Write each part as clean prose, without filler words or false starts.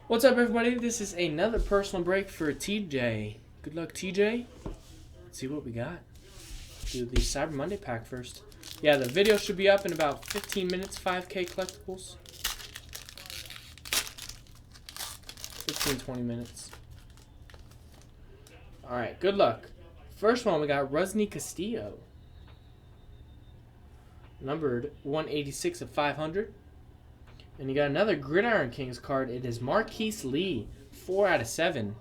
What's up, everybody? This is another personal break for TJ. Good luck, TJ. Let's see what we got. Do the Cyber Monday pack first. Yeah, the video should be up in about 15 minutes. 5K collectibles. 15-20 minutes. Alright, good luck. First one, we got Rusney Castillo. Numbered 186 of 500. And you got another Gridiron Kings card. It is Marquise Lee, 4 out of 7.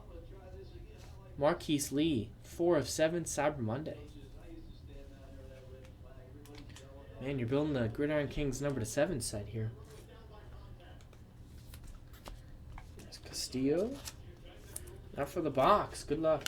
Marquise Lee, 4 of 7, Cyber Monday. Man, you're building the Gridiron Kings number to 7 set here. There's Castillo. Now for the box. Good luck.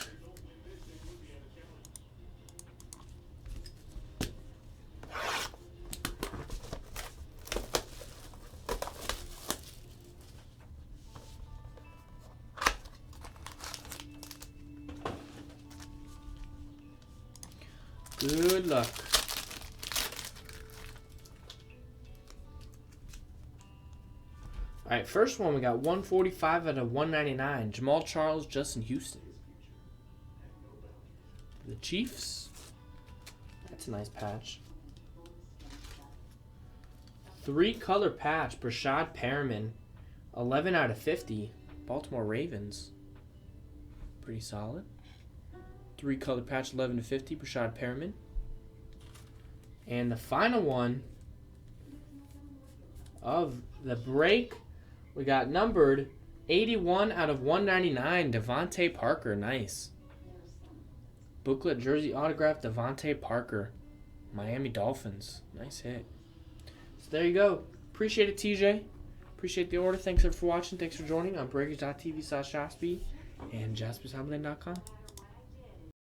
Good luck. Alright, first one we got 145 out of 199. Jamal Charles, Justin Houston. The Chiefs. That's a nice patch. 3-color patch, Brashad Perriman. 11 out of 50. Baltimore Ravens. Pretty solid. 3-color patch, 11 to 50, Brashad Perriman. And the final one of the break, we got numbered 81 out of 199, Devontae Parker. Nice. Booklet jersey autograph, Devontae Parker. Miami Dolphins. Nice hit. So there you go. Appreciate it, TJ. Appreciate the order. Thanks for watching. Thanks for joining on breakers.tv/Jaspi and JaspysHobbyland.com.